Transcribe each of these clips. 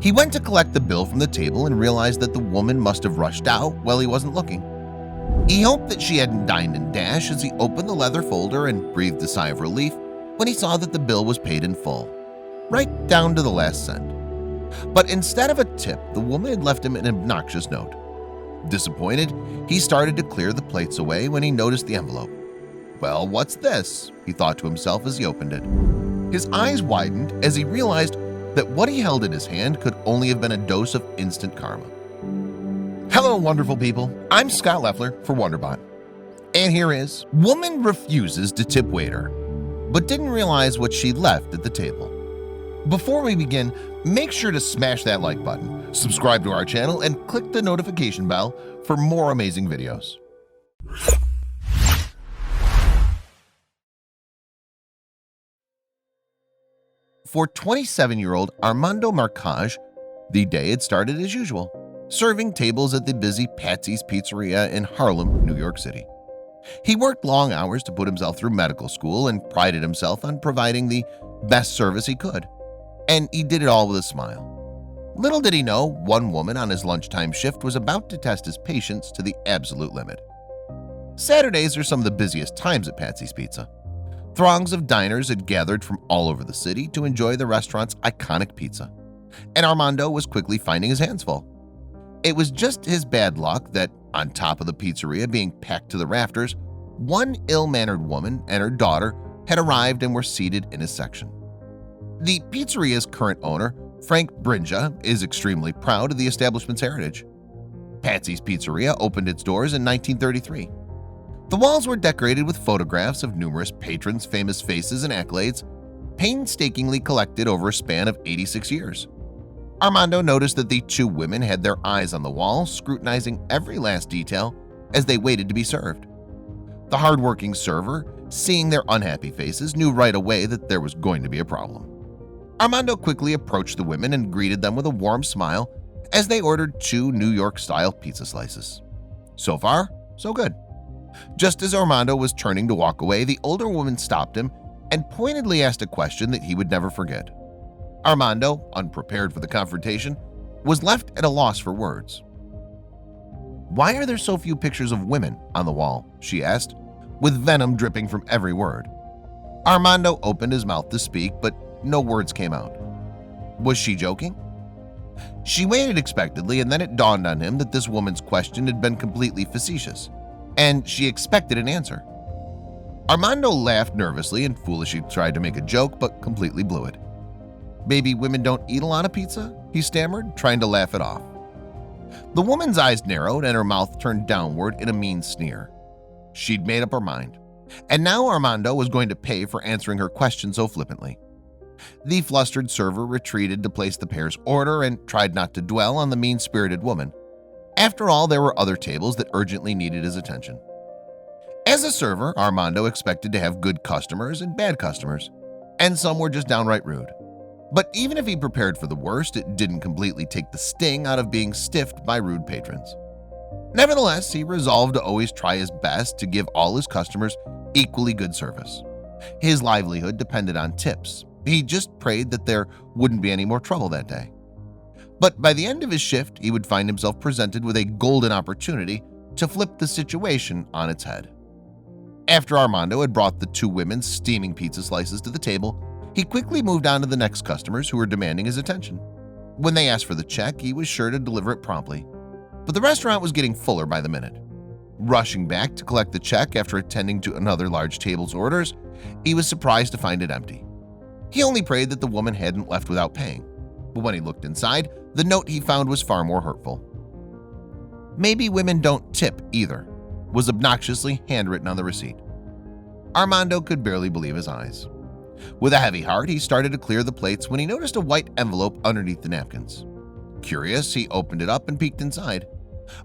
He went to collect the bill from the table and realized that the woman must have rushed out while he wasn't looking. He hoped that she hadn't dined and dashed as he opened the leather folder and breathed a sigh of relief when he saw that the bill was paid in full, right down to the last cent. But instead of a tip, the woman had left him an obnoxious note. Disappointed, he started to clear the plates away when he noticed the envelope. "Well, what's this?" he thought to himself as he opened it. His eyes widened as he realized that what he held in his hand could only have been a dose of instant karma. Hello, wonderful people. I'm Scott Leffler for WonderBot. And here is: woman refuses to tip waiter, but didn't realize what she left at the table. Before we begin, make sure to smash that like button, subscribe to our channel, and click the notification bell for more amazing videos. For 27-year-old Armando Marcage, the day had started as usual, serving tables at the busy Patsy's Pizzeria in Harlem, New York City. He worked long hours to put himself through medical school and prided himself on providing the best service he could. And he did it all with a smile. Little did he know, one woman on his lunchtime shift was about to test his patience to the absolute limit. Saturdays are some of the busiest times at Patsy's Pizza. Throngs of diners had gathered from all over the city to enjoy the restaurant's iconic pizza, and Armando was quickly finding his hands full. It was just his bad luck that, on top of the pizzeria being packed to the rafters, one ill-mannered woman and her daughter had arrived and were seated in his section. The pizzeria's current owner, Frank Brinja, is extremely proud of the establishment's heritage. Patsy's Pizzeria opened its doors in 1933. The walls were decorated with photographs of numerous patrons' famous faces and accolades, painstakingly collected over a span of 86 years. Armando noticed that the two women had their eyes on the wall, scrutinizing every last detail as they waited to be served. The hardworking server, seeing their unhappy faces, knew right away that there was going to be a problem. Armando quickly approached the women and greeted them with a warm smile as they ordered 2 New York-style pizza slices. So far, so good. Just as Armando was turning to walk away, the older woman stopped him and pointedly asked a question that he would never forget. Armando, unprepared for the confrontation, was left at a loss for words. "Why are there so few pictures of women on the wall?" she asked, with venom dripping from every word. Armando opened his mouth to speak, but no words came out. Was she joking? She waited expectantly, and then it dawned on him that this woman's question had been completely facetious, and she expected an answer. Armando laughed nervously and foolishly tried to make a joke, but completely blew it. "Maybe women don't eat a lot of pizza?" he stammered, trying to laugh it off. The woman's eyes narrowed and her mouth turned downward in a mean sneer. She'd made up her mind, and now Armando was going to pay for answering her question so flippantly. The flustered server retreated to place the pair's order and tried not to dwell on the mean-spirited woman. After all, there were other tables that urgently needed his attention. As a server, Armando expected to have good customers and bad customers, and some were just downright rude. But even if he prepared for the worst, it didn't completely take the sting out of being stiffed by rude patrons. Nevertheless, he resolved to always try his best to give all his customers equally good service. His livelihood depended on tips. He just prayed that there wouldn't be any more trouble that day. But by the end of his shift, he would find himself presented with a golden opportunity to flip the situation on its head. After Armando had brought the 2 women's steaming pizza slices to the table, he quickly moved on to the next customers who were demanding his attention. When they asked for the check, he was sure to deliver it promptly. But the restaurant was getting fuller by the minute. Rushing back to collect the check after attending to another large table's orders, he was surprised to find it empty. He only prayed that the woman hadn't left without paying. But when he looked inside, the note he found was far more hurtful. "Maybe women don't tip either," was obnoxiously handwritten on the receipt. Armando could barely believe his eyes. With a heavy heart, he started to clear the plates when he noticed a white envelope underneath the napkins. Curious, he opened it up and peeked inside.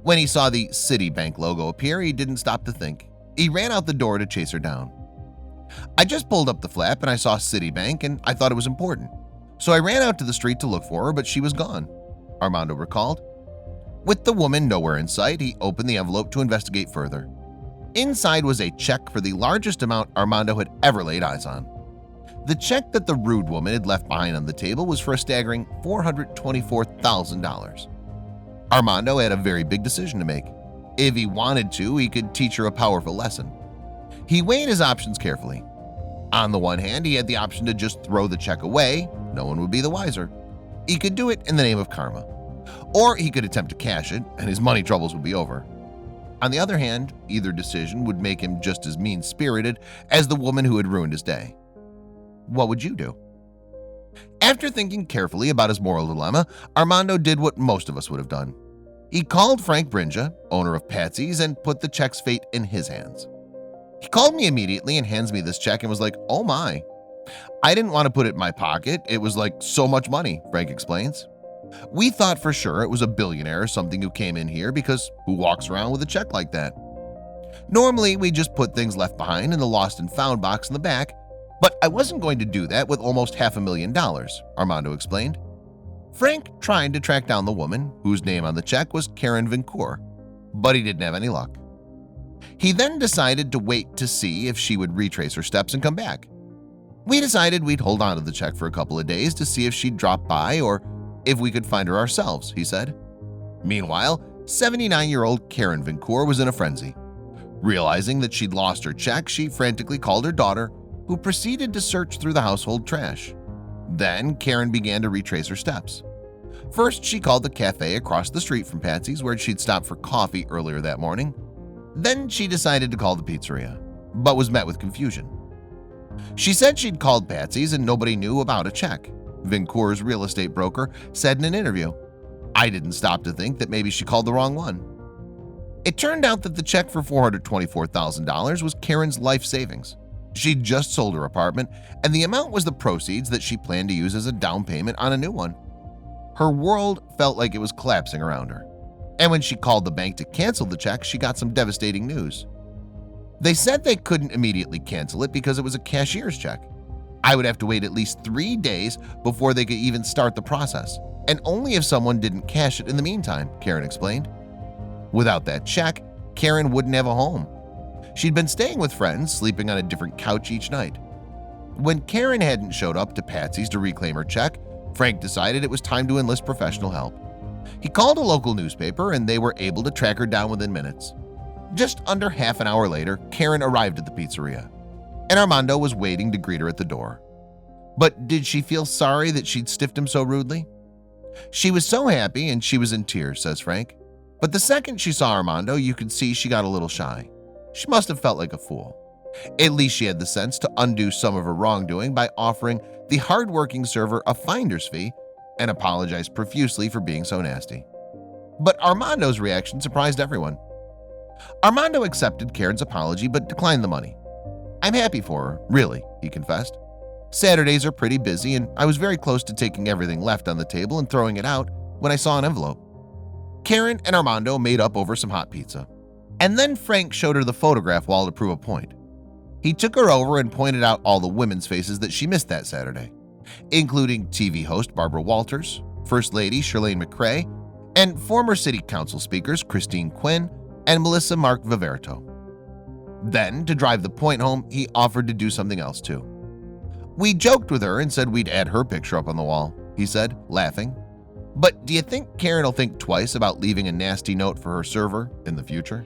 When he saw the Citibank logo appear, he didn't stop to think. He ran out the door to chase her down. "I just pulled up the flap and I saw Citibank and I thought it was important. So I ran out to the street to look for her, but she was gone," Armando recalled. With the woman nowhere in sight, he opened the envelope to investigate further. Inside was a check for the largest amount Armando had ever laid eyes on. The check that the rude woman had left behind on the table was for a staggering $424,000. Armando had a very big decision to make. If he wanted to, he could teach her a powerful lesson. He weighed his options carefully. On the one hand, he had the option to just throw the check away. No one would be the wiser. He could do it in the name of karma. Or he could attempt to cash it, and his money troubles would be over. On the other hand, either decision would make him just as mean-spirited as the woman who had ruined his day. What would you do? After thinking carefully about his moral dilemma, Armando did what most of us would have done. He called Frank Brinja, owner of Patsy's, and put the check's fate in his hands. He called me immediately and hands me this check and was like, "Oh my." I didn't want to put it in my pocket. It was like so much money, Frank explains. We thought for sure it was a billionaire or something who came in here, because who walks around with a check like that? Normally, we just put things left behind in the lost and found box in the back, but I wasn't going to do that with almost $500,000, Armando explained. Frank tried to track down the woman, whose name on the check was Karen Vincourt, but he didn't have any luck. He then decided to wait to see if she would retrace her steps and come back. We decided we'd hold on to the check for a couple of days to see if she'd drop by or if we could find her ourselves, he said. Meanwhile, 79-year-old Karen Vincourt was in a frenzy. Realizing that she'd lost her check, she frantically called her daughter, who proceeded to search through the household trash. Then Karen began to retrace her steps. First, she called the cafe across the street from Patsy's where she'd stopped for coffee earlier that morning. Then she decided to call the pizzeria, but was met with confusion. She said she'd called Patsy's and nobody knew about a check. Vincourt's real estate broker said in an interview, "I didn't stop to think that maybe she called the wrong one." It turned out that the check for $424,000 was Karen's life savings. She'd just sold her apartment, and the amount was the proceeds that she planned to use as a down payment on a new one. Her world felt like it was collapsing around her. And when she called the bank to cancel the check, she got some devastating news. They said they couldn't immediately cancel it because it was a cashier's check. I would have to wait at least 3 days before they could even start the process, and only if someone didn't cash it in the meantime, Karen explained. Without that check, Karen wouldn't have a home. She'd been staying with friends, sleeping on a different couch each night. When Karen hadn't showed up to Patsy's to reclaim her check, Frank decided it was time to enlist professional help. He called a local newspaper and they were able to track her down within minutes. Just under half an hour later, Karen arrived at the pizzeria, and Armando was waiting to greet her at the door. But did she feel sorry that she'd stiffed him so rudely? She was so happy and she was in tears, says Frank. But the second she saw Armando, you could see she got a little shy. She must have felt like a fool. At least she had the sense to undo some of her wrongdoing by offering the hardworking server a finder's fee and apologized profusely for being so nasty. But Armando's reaction surprised everyone. Armando accepted Karen's apology but declined the money. "I'm happy for her, really," he confessed. "Saturdays are pretty busy and I was very close to taking everything left on the table and throwing it out when I saw an envelope." Karen and Armando made up over some hot pizza. And then Frank showed her the photograph wall to prove a point. He took her over and pointed out all the women's faces that she missed that Saturday, including TV host Barbara Walters, First Lady Shirlane McRae, and former City Council speakers Christine Quinn and Melissa Mark Viverto. Then, to drive the point home, he offered to do something else too. "We joked with her and said we'd add her picture up on the wall," he said, laughing. "But do you think Karen will think twice about leaving a nasty note for her server in the future?"